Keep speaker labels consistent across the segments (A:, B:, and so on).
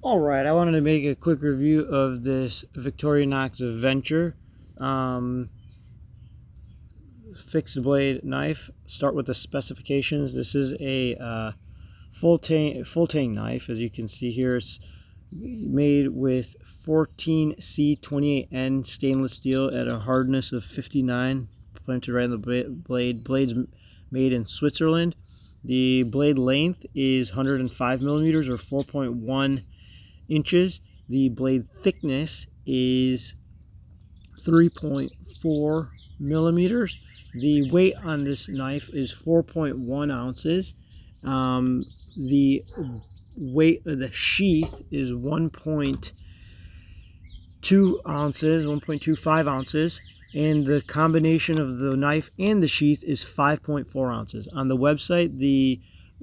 A: Alright, I wanted to make a quick review of this Victorinox Venture fixed blade knife. Start with the specifications. This is a full tang knife. As you can see here, it's made with 14C28N stainless steel at a hardness of 59, planted right in the blade. Blade's made in Switzerland. The blade length is 105 millimeters or 4.1 inches. The blade thickness is 3.4 millimeters. The weight on this knife is 4.1 ounces. The weight of the sheath is 1.2 ounces, 1.25 ounces, and the combination of the knife and the sheath is 5.4 ounces. On the website, the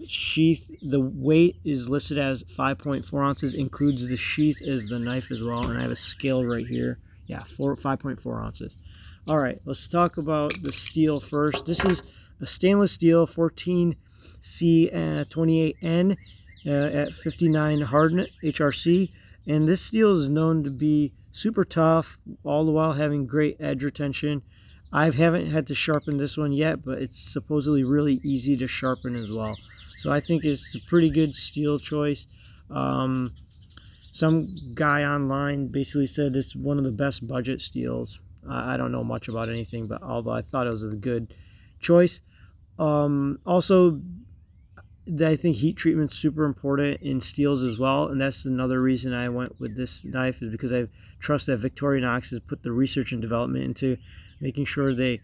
A: sheath, the weight is listed as 5.4 ounces, includes the sheath as the knife as well, and I have a scale right here. Yeah, 5.4 ounces. All right, let's talk about the steel first. This is a stainless steel 14C28N at 59 hardness HRC, and this steel is known to be super tough, all the while having great edge retention. I haven't had to sharpen this one yet, but it's supposedly really easy to sharpen as well. So I think it's a pretty good steel choice. Some guy online basically said it's one of the best budget steels. I don't know much about anything, but although I thought it was a good choice. Also, I think heat treatment's super important in steels as well, and that's another reason I went with this knife, is because I trust that Victorinox has put the research and development into making sure they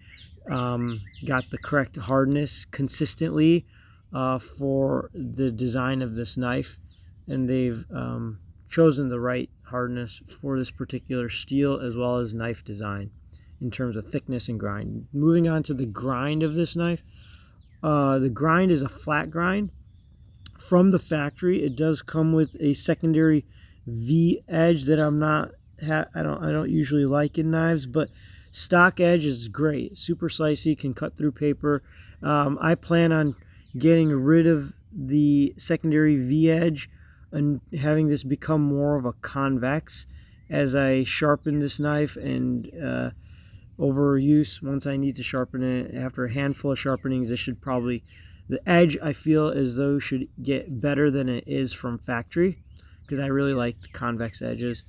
A: got the correct hardness consistently for the design of this knife, and they've chosen the right hardness for this particular steel as well as knife design in terms of thickness and grind. Moving on to the grind of this knife. The grind is a flat grind from the factory. It does come with a secondary V edge that I don't usually like in knives, but stock edge is great. Super slicey, can cut through paper. I plan on getting rid of the secondary V edge and having this become more of a convex as I sharpen this knife, and overuse once I need to sharpen it. After a handful of sharpenings, this should probably, the edge I feel as though should get better than it is from factory, because I really like the convex edges.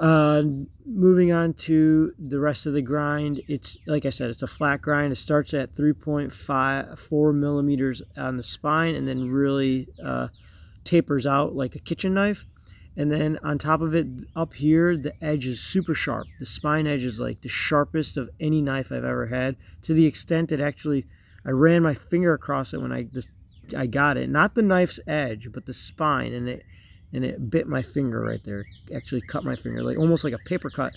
A: Moving on to the rest of the grind, it's like I said, it's a flat grind. It starts at 3.4 millimeters on the spine and then really tapers out like a kitchen knife. And then on top of it, up here, the edge is super sharp. The spine edge is like the sharpest of any knife I've ever had, to the extent that actually I ran my finger across it when I got it. Not the knife's edge, but the spine, and it bit my finger right there. Actually cut my finger, like almost like a paper cut,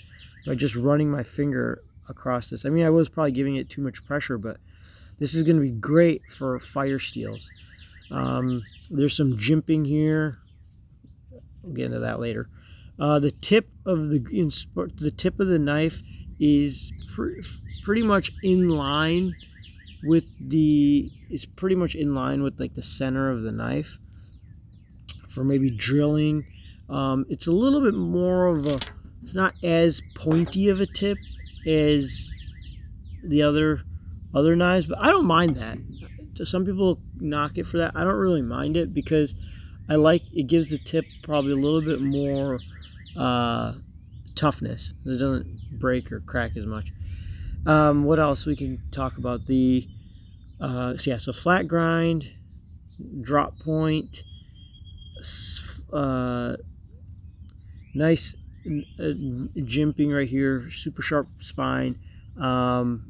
A: by just running my finger across this. I mean, I was probably giving it too much pressure, but this is going to be great for fire steels. There's some jimping here. We'll get into that later. The tip of the knife is pretty much in line with like the center of the knife for maybe drilling. It's a little bit more of a, it's not as pointy of a tip as the other knives, but I don't mind that. Some people knock it for that. I don't really mind it because I like, it gives the tip probably a little bit more toughness. It doesn't break or crack as much. What else we can talk about? So flat grind, drop point, nice jimping right here, super sharp spine,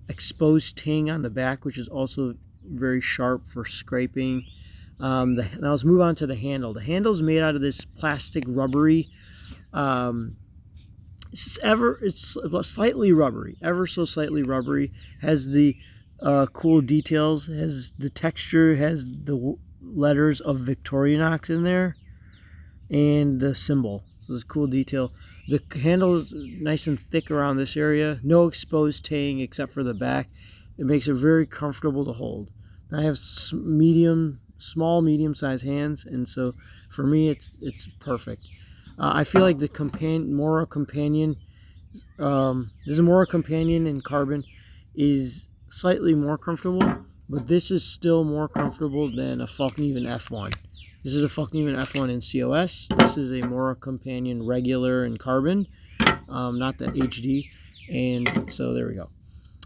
A: exposed ting on the back, which is also very sharp for scraping. Now let's move on to the handle. The handle is made out of this plastic rubbery. It's slightly rubbery, ever so slightly rubbery. Has the cool details. Has the texture. Has the letters of Victorinox in there, and the symbol. So it's a cool detail. The handle is nice and thick around this area. No exposed tang except for the back. It makes it very comfortable to hold. I have small, medium-sized hands, and so for me, it's perfect. I feel like the Mora Companion, there's a Mora Companion in carbon, is slightly more comfortable, but this is still more comfortable than a Fallkniven F1. This is a Fallkniven F1 in COS. This is a Mora Companion regular in carbon, not the HD. And so there we go.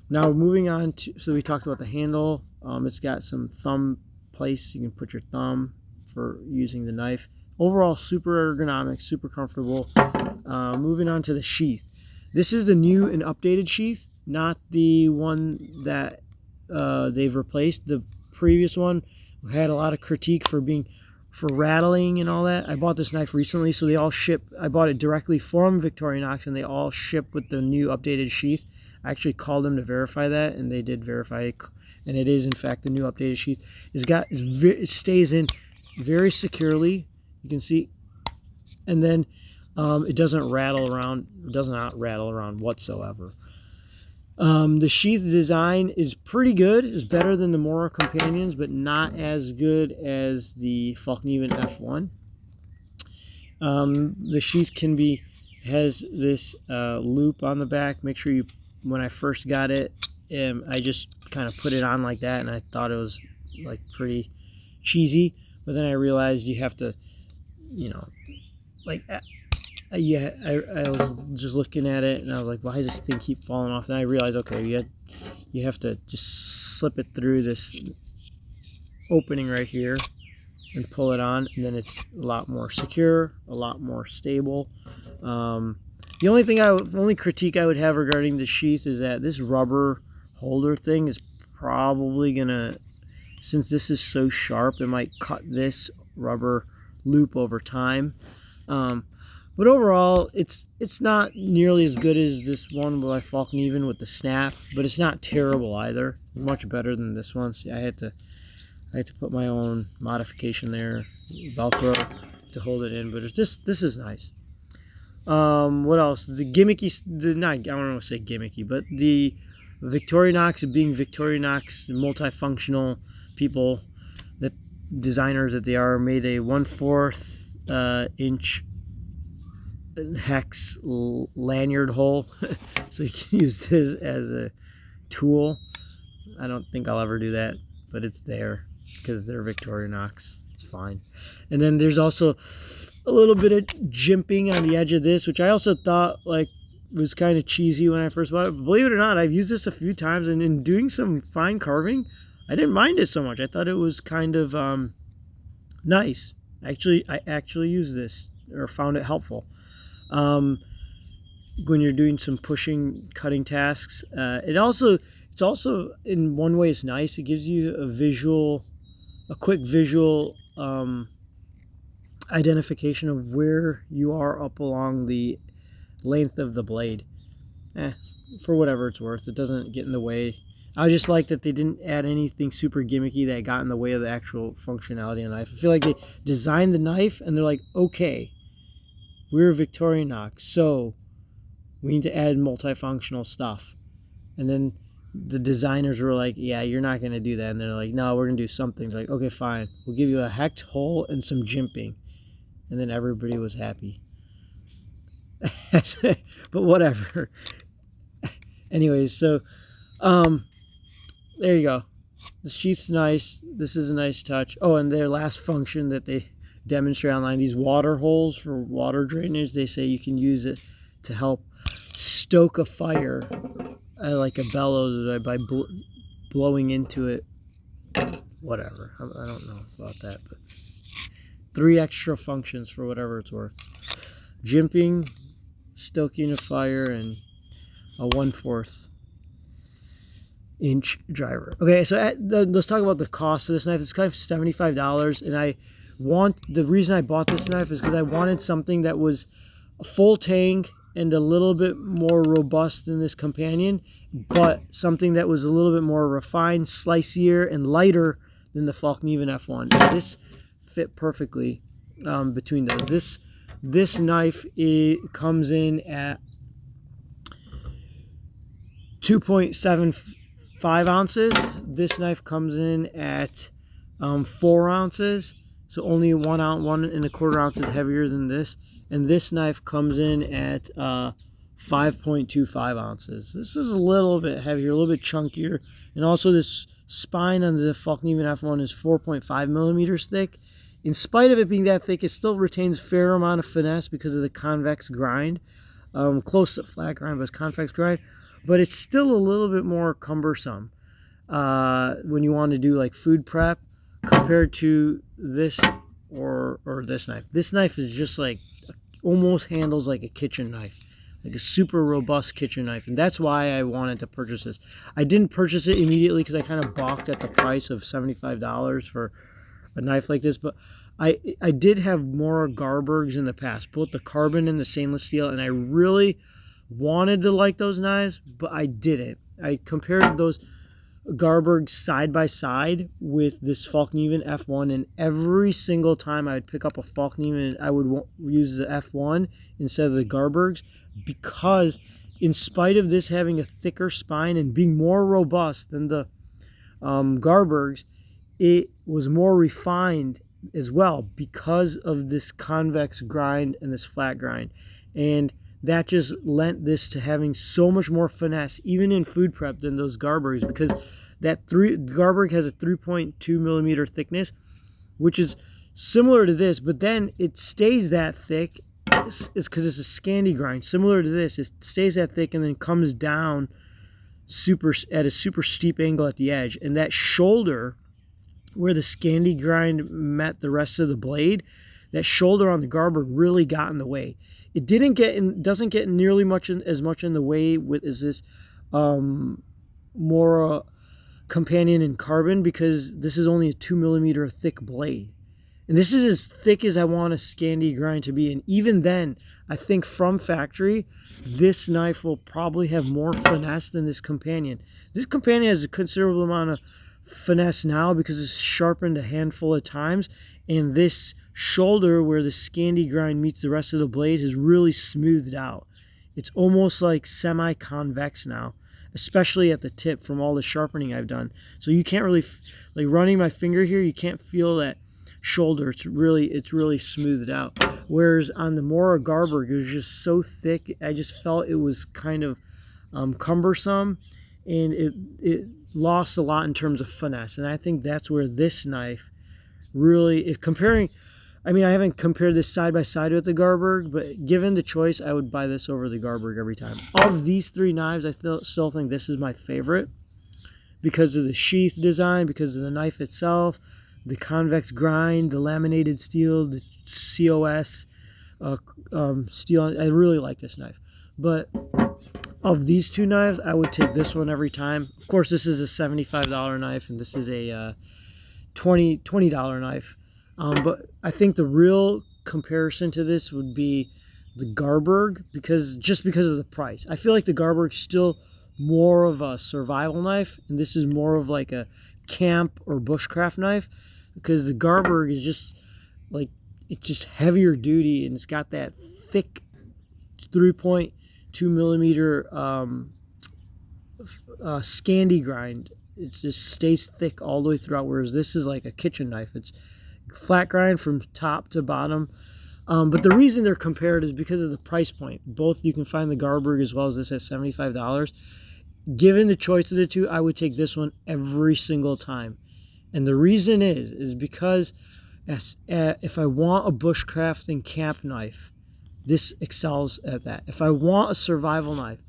A: Now moving on to, so we talked about the handle. It's got some thumb place. You can put your thumb for using the knife. Overall, super ergonomic, super comfortable. Moving on to the sheath. This is the new and updated sheath, not the one that they've replaced. The previous one had a lot of critique for rattling and all that. I bought this knife recently, so they all ship. I bought it directly from Victorinox, and they all ship with the new updated sheath. I actually called them to verify that, and they did verify it, and it is in fact the new updated sheath. It stays in very securely. You can see, and then it doesn't rattle around. It does not rattle around whatsoever. The sheath design is pretty good. It's better than the Mora Companions, but not as good as the Fallkniven F1. The sheath has this loop on the back. Make sure when I first got it, I just kind of put it on like that, and I thought it was like pretty cheesy. But then I realized you have to, like. Yeah, I was just looking at it, and I was like, why does this thing keep falling off? And I realized, okay, you have to just slip it through this opening right here and pull it on, and then it's a lot more secure, a lot more stable. The only critique I would have regarding the sheath is that this rubber holder thing is probably gonna, since this is so sharp, it might cut this rubber loop over time. But overall, it's not nearly as good as this one by Fallkniven with the snap, but it's not terrible either. Much better than this one. See, I had to put my own modification there, Velcro, to hold it in. But this is nice. What else? The gimmicky, I don't want to say gimmicky, but the Victorinox, being Victorinox multifunctional people, that designers that they are, made a 1/4 inch hex lanyard hole so you can use this as a tool. I don't think I'll ever do that, but it's there because they're Victorinox. It's fine. And then there's also a little bit of jimping on the edge of this, which I also thought was kind of cheesy when I first bought it. But believe it or not, I've used this a few times, and in doing some fine carving, I didn't mind it so much. I thought it was kind of nice. I actually used this, or found it helpful. When you're doing some cutting tasks. It's also in one way it's nice. It gives you a quick visual identification of where you are up along the length of the blade. For whatever it's worth, it doesn't get in the way. I just like that they didn't add anything super gimmicky that got in the way of the actual functionality of the knife. I feel like they designed the knife and they're like, okay, we're Victorinox, so we need to add multifunctional stuff. And then the designers were like, yeah, you're not going to do that. And they're like, no, we're going to do something. They're like, okay, fine. We'll give you a hex hole and some jimping. And then everybody was happy. But whatever. Anyways, so there you go. The sheath's nice. This is a nice touch. Oh, and their last function that they demonstrate online, these water holes for water drainage, they say you can use it to help stoke a fire, like a bellows, by blowing into it. Whatever. I don't know about that, but 3 extra functions for whatever it's worth. Jimping, stoking a fire, and a 1/4 inch driver. Okay, so let's talk about the cost of this knife. This knife is $75, and the reason I bought this knife is because I wanted something that was a full tank and a little bit more robust than this Companion, but something that was a little bit more refined, slicier, and lighter than the Fallkniven F1. This fit perfectly between those. This knife, it comes in at 2.75 ounces. This knife comes in at 4 ounces. So only 1.25 ounces heavier than this. And this knife comes in at 5.25 ounces. This is a little bit heavier, a little bit chunkier. And also this spine on the Fallkniven F1 is 4.5 millimeters thick. In spite of it being that thick, it still retains a fair amount of finesse because of the convex grind. Close to flat grind, but it's convex grind. But it's still a little bit more cumbersome when you want to do like food prep compared to this or this knife. This knife is just like almost handles like a kitchen knife, like a super robust kitchen knife, and that's why I wanted to purchase this. I didn't purchase it immediately because I kind of balked at the price of $75 for a knife like this, but I did have more Garbergs in the past, both the carbon and the stainless steel, and I really wanted to like those knives, but I didn't. I compared those Garberg side by side with this Fallkniven F1, and every single time I would pick up a Fallkniven, I would use the F1 instead of the Garbergs, because in spite of this having a thicker spine and being more robust than the Garbergs, it was more refined as well because of this convex grind and this flat grind, and that just lent this to having so much more finesse, even in food prep, than those Garbergs, because Garberg has a 3.2 millimeter thickness, which is similar to this, but then it stays that thick. It's because it's a Scandi grind. Similar to this, it stays that thick and then comes down at a super steep angle at the edge. And that shoulder, where the Scandi grind met the rest of the blade, that shoulder on the Garberg really got in the way. It doesn't get nearly as much in the way as this Mora companion in carbon, because this is only a 2 millimeter thick blade, and this is as thick as I want a Scandi grind to be. And even then, I think from factory, this knife will probably have more finesse than this companion. This companion has a considerable amount of finesse now because it's sharpened a handful of times, and this shoulder where the Scandi grind meets the rest of the blade has really smoothed out. It's almost like semi-convex now, especially at the tip from all the sharpening I've done. So you can't really, like running my finger here, you can't feel that shoulder. It's really smoothed out. Whereas on the Mora Garberg, it was just so thick, I just felt it was kind of cumbersome, and it lost a lot in terms of finesse. And I think that's where this knife really, if comparing, I mean, I haven't compared this side by side with the Garberg, but given the choice, I would buy this over the Garberg every time. Of these three knives, I still think this is my favorite because of the sheath design, because of the knife itself, the convex grind, the laminated steel, the COS steel. I really like this knife. But of these two knives, I would take this one every time. Of course, this is a $75 knife, and this is a $20 knife. But I think the real comparison to this would be the Garberg, because of the price. I feel like the Garberg's still more of a survival knife, and this is more of like a camp or bushcraft knife, because the Garberg is just like, it's just heavier duty, and it's got that thick 3.2 millimeter Scandi grind. It just stays thick all the way throughout, whereas this is like a kitchen knife. It's flat grind from top to bottom. But the reason they're compared is because of the price point. Both, you can find the Garberg as well as this at $75. Given the choice of the two, I would take this one every single time. And the reason is because if I want a bushcraft and camp knife, this excels at that. If I want a survival knife,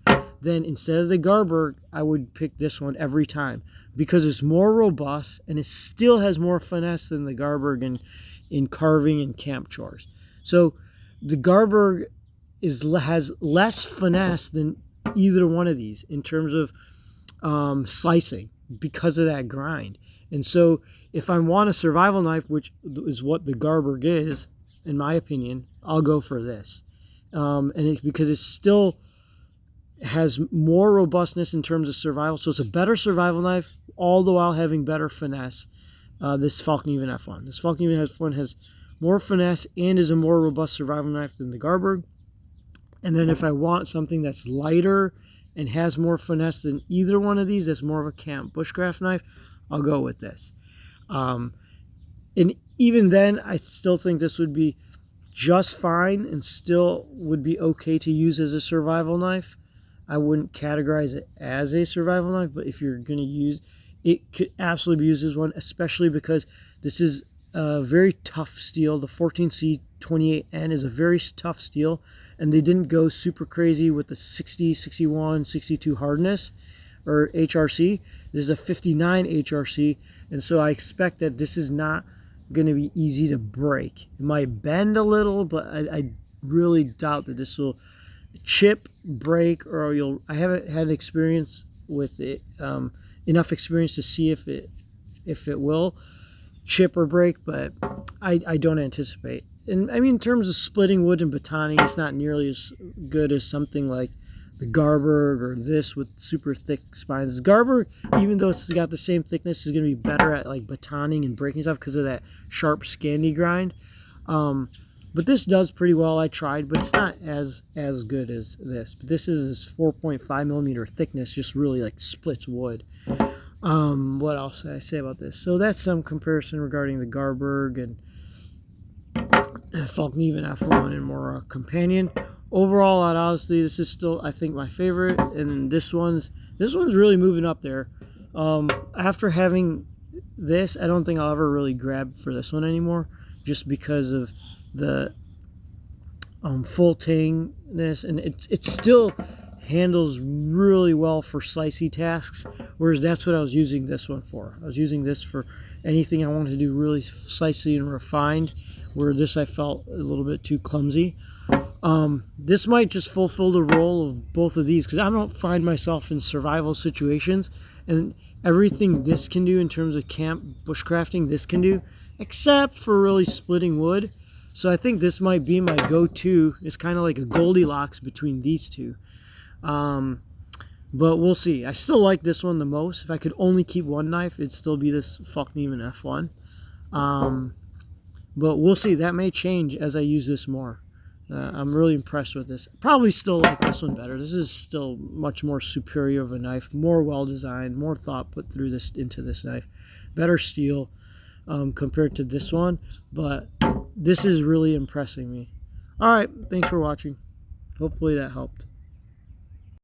A: then instead of the Garberg, I would pick this one every time because it's more robust and it still has more finesse than the Garberg in carving and camp chores. So the Garberg has less finesse than either one of these in terms of slicing because of that grind. And so if I want a survival knife, which is what the Garberg is, in my opinion, I'll go for this. Because it still has more robustness in terms of survival. So it's a better survival knife, all the while having better finesse. This Fallkniven F1. This Fallkniven F1 has more finesse and is a more robust survival knife than the Garberg. And then if I want something that's lighter and has more finesse than either one of these, that's more of a camp bushcraft knife, I'll go with this. And even then, I still think this would be just fine and still would be okay to use as a survival knife. I wouldn't categorize it as a survival knife, but if you're going to use it, could absolutely be used as one, especially because this is a very tough steel. The 14C28N is a very tough steel, and they didn't go super crazy with the 60, 61, 62 hardness or HRC. This is a 59 HRC, and so I expect that this is not going to be easy to break. It might bend a little, but I really doubt that this will chip, break, or I haven't had experience with it, enough experience to see if it will chip or break, but I don't anticipate. And I mean, in terms of splitting wood and batoning, it's not nearly as good as something like the Garberg or this with super thick spines. Garberg, even though it's got the same thickness, is going to be better at like batoning and breaking stuff because of that sharp Scandi grind. But this does pretty well. I tried, but it's not as good as this. But this is 4.5 millimeter thickness, just really like splits wood. What else did I say about this? So that's some comparison regarding the Garberg and Fallkniven F1 and Mora companion. Overall, honestly, this is still, I think, my favorite, and this one's really moving up there. After having this, I don't think I'll ever really grab for this one anymore, just because of the full tangness, and it still handles really well for slicey tasks, whereas that's what I was using this one for. I was using this for anything I wanted to do really slicey and refined, where this I felt a little bit too clumsy. This might just fulfill the role of both of these, because I don't find myself in survival situations, and everything this can do in terms of camp bushcrafting, this can do, except for really splitting wood. So I think this might be my go-to. It's kind of like a Goldilocks between these two. But we'll see. I still like this one the most. If I could only keep one knife, it'd still be this Fallkniven F1. But we'll see. That may change as I use this more. I'm really impressed with this. Probably still like this one better. This is still much more superior of a knife, more well-designed, more thought put through this into this knife. Better steel compared to this one, but this is really impressing me. All right, thanks for watching. Hopefully that helped.